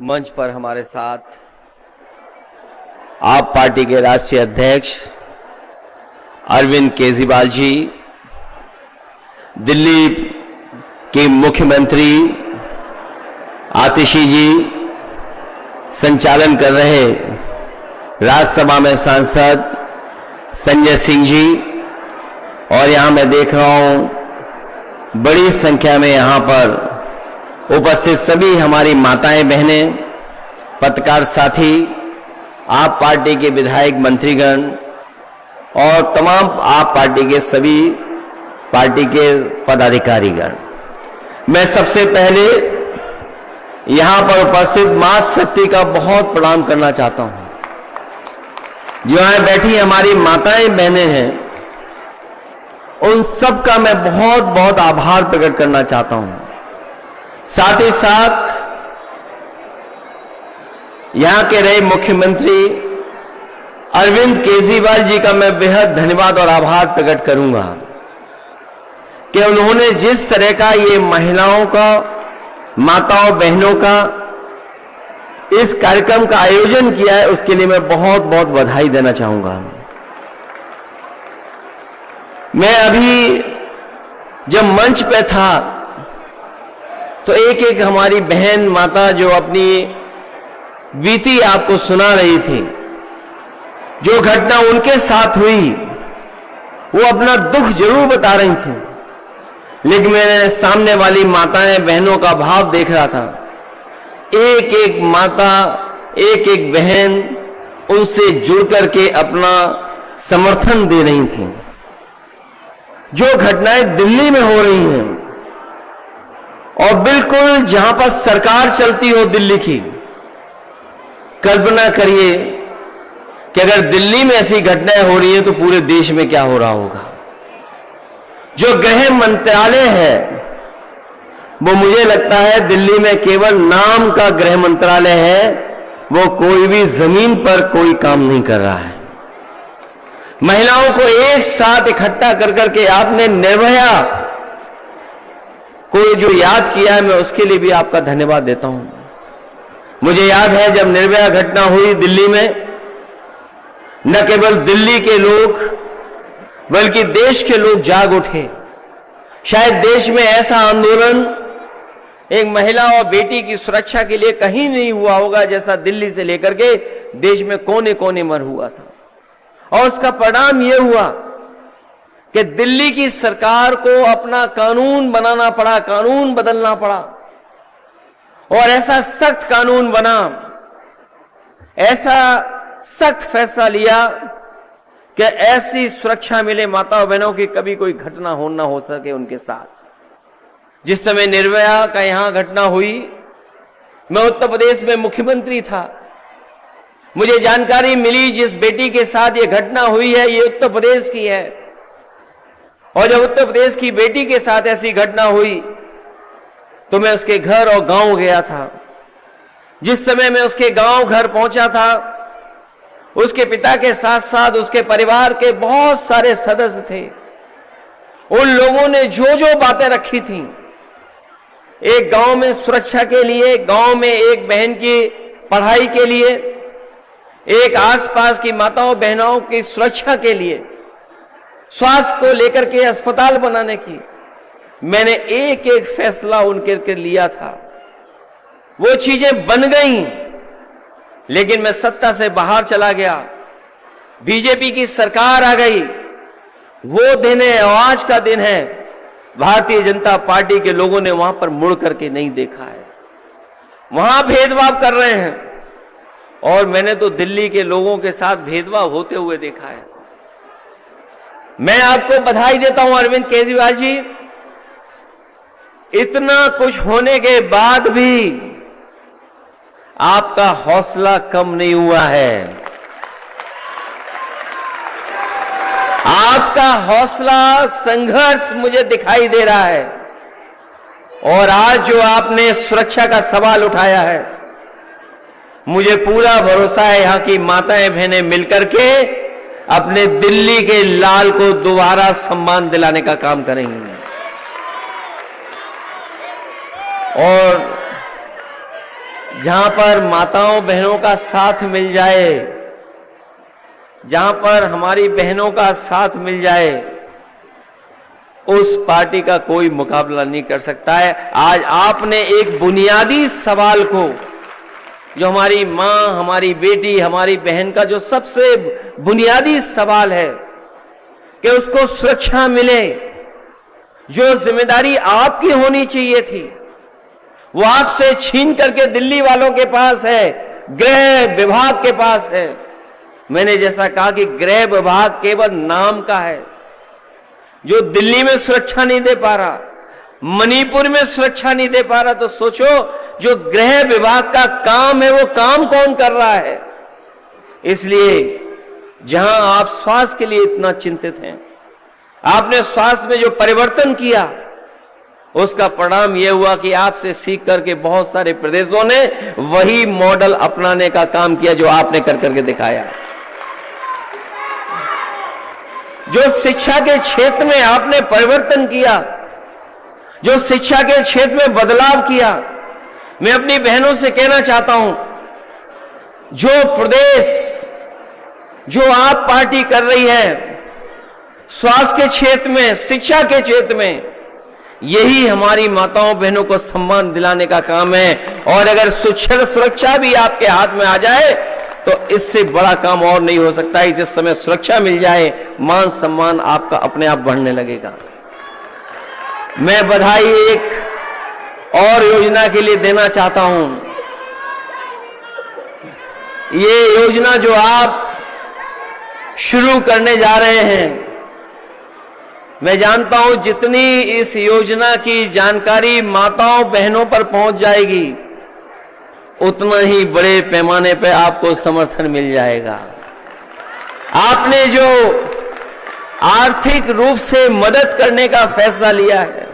मंच पर हमारे साथ आप पार्टी के राष्ट्रीय अध्यक्ष अरविंद केजरीवाल जी, दिल्ली के मुख्यमंत्री आतिशी जी, संचालन कर रहे राज्यसभा में सांसद संजय सिंह जी, और यहां मैं देख रहा हूं बड़ी संख्या में यहां पर उपस्थित सभी हमारी माताएं बहनें, पत्रकार साथी, आप पार्टी के विधायक मंत्रीगण और तमाम आप पार्टी के सभी पार्टी के पदाधिकारीगण। मैं सबसे पहले यहां पर उपस्थित मां शक्ति का बहुत प्रणाम करना चाहता हूं। जो यहां बैठी हमारी माताएं बहनें हैं, उन सब का मैं बहुत बहुत आभार प्रकट करना चाहता हूं। साथ ही साथ यहां के रहे मुख्यमंत्री अरविंद केजरीवाल जी का मैं बेहद धन्यवाद और आभार प्रकट करूंगा कि उन्होंने जिस तरह का ये महिलाओं का, माताओं बहनों का इस कार्यक्रम का आयोजन किया है, उसके लिए मैं बहुत बहुत बधाई देना चाहूंगा। मैं अभी जब मंच पे था तो एक एक हमारी बहन माता जो अपनी बीती आपको सुना रही थी, जो घटना उनके साथ हुई, वो अपना दुख जरूर बता रही थी, लेकिन मैंने सामने वाली माताएं बहनों का भाव देख रहा था। एक एक माता, एक एक बहन उनसे जुड़ करके अपना समर्थन दे रही थी। जो घटनाएं दिल्ली में हो रही हैं, और बिल्कुल जहां पर सरकार चलती हो दिल्ली की, कल्पना करिए कि अगर दिल्ली में ऐसी घटनाएं हो रही हैं तो पूरे देश में क्या हो रहा होगा। जो गृह मंत्रालय है, वो मुझे लगता है दिल्ली में केवल नाम का गृह मंत्रालय है, वो कोई भी जमीन पर कोई काम नहीं कर रहा है। महिलाओं को एक साथ इकट्ठा कर करके आपने निर्भया को जो याद किया है, मैं उसके लिए भी आपका धन्यवाद देता हूं। मुझे याद है जब निर्भया घटना हुई दिल्ली में, न केवल दिल्ली के लोग बल्कि देश के लोग जाग उठे। शायद देश में ऐसा आंदोलन एक महिला और बेटी की सुरक्षा के लिए कहीं नहीं हुआ होगा जैसा दिल्ली से लेकर के देश में कोने कोने में हुआ था। और उसका परिणाम यह हुआ कि दिल्ली की सरकार को अपना कानून बनाना पड़ा, कानून बदलना पड़ा, और ऐसा सख्त कानून बना, ऐसा सख्त फैसला लिया कि ऐसी सुरक्षा मिले माताओं बहनों की कभी कोई घटना हो सके उनके साथ। जिस समय निर्भया का यहां घटना हुई, मैं उत्तर प्रदेश में मुख्यमंत्री था। मुझे जानकारी मिली जिस बेटी के साथ ये घटना हुई है, ये उत्तर प्रदेश की है, और जब उत्तर प्रदेश की बेटी के साथ ऐसी घटना हुई तो मैं उसके घर और गांव गया था। जिस समय मैं उसके गांव घर पहुंचा था, उसके पिता के साथ साथ उसके परिवार के बहुत सारे सदस्य थे। उन लोगों ने जो जो बातें रखी थी, एक गांव में सुरक्षा के लिए, गांव में एक बहन की पढ़ाई के लिए, एक आसपास की माताओं बहनों की सुरक्षा के लिए, स्वास्थ्य को लेकर के अस्पताल बनाने की, मैंने एक एक फैसला उनके लिया था। वो चीजें बन गई, लेकिन मैं सत्ता से बाहर चला गया, बीजेपी की सरकार आ गई। वो दिन है, आज का दिन है, भारतीय जनता पार्टी के लोगों ने वहां पर मुड़ करके नहीं देखा है। वहां भेदभाव कर रहे हैं, और मैंने तो दिल्ली के लोगों के साथ भेदभाव होते हुए देखा है। मैं आपको बधाई देता हूं अरविंद केजरीवाल जी, इतना कुछ होने के बाद भी आपका हौसला कम नहीं हुआ है। आपका हौसला, संघर्ष मुझे दिखाई दे रहा है। और आज जो आपने सुरक्षा का सवाल उठाया है, मुझे पूरा भरोसा है यहां की माताएं बहनें मिलकर के अपने दिल्ली के लाल को दोबारा सम्मान दिलाने का काम करेंगे। और जहां पर माताओं बहनों का साथ मिल जाए, जहां पर हमारी बहनों का साथ मिल जाए, उस पार्टी का कोई मुकाबला नहीं कर सकता है। आज आपने एक बुनियादी सवाल को, जो हमारी मां, हमारी बेटी, हमारी बहन का जो सबसे बुनियादी सवाल है कि उसको सुरक्षा मिले, जो जिम्मेदारी आपकी होनी चाहिए थी, वो आपसे छीन करके दिल्ली वालों के पास है, गृह विभाग के पास है। मैंने जैसा कहा कि गृह विभाग केवल नाम का है, जो दिल्ली में सुरक्षा नहीं दे पा रहा, मणिपुर में सुरक्षा नहीं दे पा रहा, तो सोचो जो गृह विभाग का काम है वो काम कौन कर रहा है। इसलिए जहां आप स्वास्थ्य के लिए इतना चिंतित हैं, आपने स्वास्थ्य में जो परिवर्तन किया, उसका परिणाम यह हुआ कि आपसे सीख करके बहुत सारे प्रदेशों ने वही मॉडल अपनाने का काम किया जो आपने कर करके दिखाया। जो शिक्षा के क्षेत्र में आपने परिवर्तन किया, जो शिक्षा के क्षेत्र में बदलाव किया, मैं अपनी बहनों से कहना चाहता हूं, जो प्रदेश, जो आप पार्टी कर रही है स्वास्थ्य के क्षेत्र में, शिक्षा के क्षेत्र में, यही हमारी माताओं बहनों को सम्मान दिलाने का काम है। और अगर सुरक्षा भी आपके हाथ में आ जाए तो इससे बड़ा काम और नहीं हो सकता है। जिस समय सुरक्षा मिल जाए, मान सम्मान आपका अपने आप बढ़ने लगेगा। मैं बधाई एक और योजना के लिए देना चाहता हूं। ये योजना जो आप शुरू करने जा रहे हैं, मैं जानता हूं जितनी इस योजना की जानकारी माताओं बहनों पर पहुंच जाएगी, उतना ही बड़े पैमाने पर आपको समर्थन मिल जाएगा। आपने जो आर्थिक रूप से मदद करने का फैसला लिया है,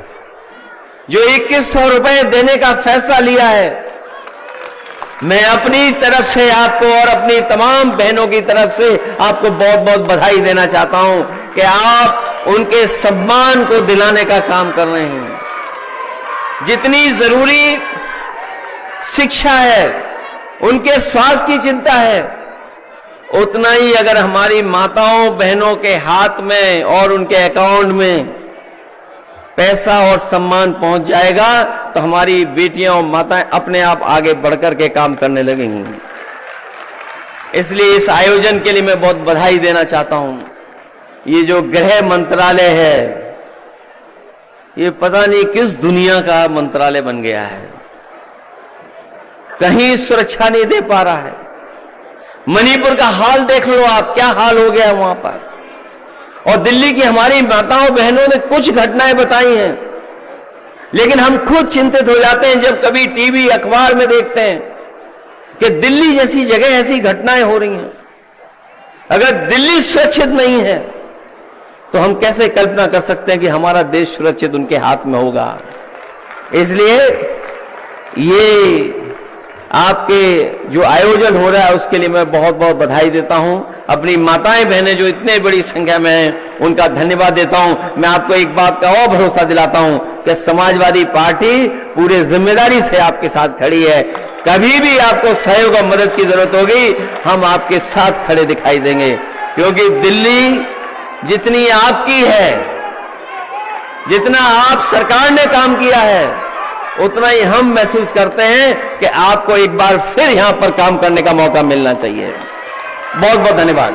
जो 2100 रुपए देने का फैसला लिया है, मैं अपनी तरफ से आपको और अपनी तमाम बहनों की तरफ से आपको बहुत बहुत बधाई देना चाहता हूं कि आप उनके सम्मान को दिलाने का काम कर रहे हैं। जितनी जरूरी शिक्षा है, उनके स्वास्थ्य की चिंता है, उतना ही अगर हमारी माताओं बहनों के हाथ में और उनके अकाउंट में पैसा और सम्मान पहुंच जाएगा तो हमारी बेटियां और माताएं अपने आप आगे बढ़कर के काम करने लगेंगी। इसलिए इस आयोजन के लिए मैं बहुत बधाई देना चाहता हूं। ये जो गृह मंत्रालय है, ये पता नहीं किस दुनिया का मंत्रालय बन गया है, कहीं सुरक्षा नहीं दे पा रहा है। मणिपुर का हाल देख लो आप, क्या हाल हो गया वहां पर। और दिल्ली की हमारी माताओं बहनों ने कुछ घटनाएं बताई हैं, लेकिन हम खुद चिंतित हो जाते हैं जब कभी टीवी अखबार में देखते हैं कि दिल्ली जैसी जगह ऐसी घटनाएं हो रही हैं। अगर दिल्ली सुरक्षित नहीं है तो हम कैसे कल्पना कर सकते हैं कि हमारा देश सुरक्षित उनके हाथ में होगा। इसलिए ये आपके जो आयोजन हो रहा है उसके लिए मैं बहुत बहुत बधाई देता हूं। अपनी माताएं बहनें जो इतने बड़ी संख्या में हैं, उनका धन्यवाद देता हूं। मैं आपको एक बात का और भरोसा दिलाता हूं कि समाजवादी पार्टी पूरे जिम्मेदारी से आपके साथ खड़ी है। कभी भी आपको सहयोग और मदद की जरूरत होगी, हम आपके साथ खड़े दिखाई देंगे, क्योंकि दिल्ली जितनी आपकी है, जितना आप सरकार ने काम किया है, उतना ही हम महसूस करते हैं कि आपको एक बार फिर यहां पर काम करने का मौका मिलना चाहिए। बहुत बहुत धन्यवाद।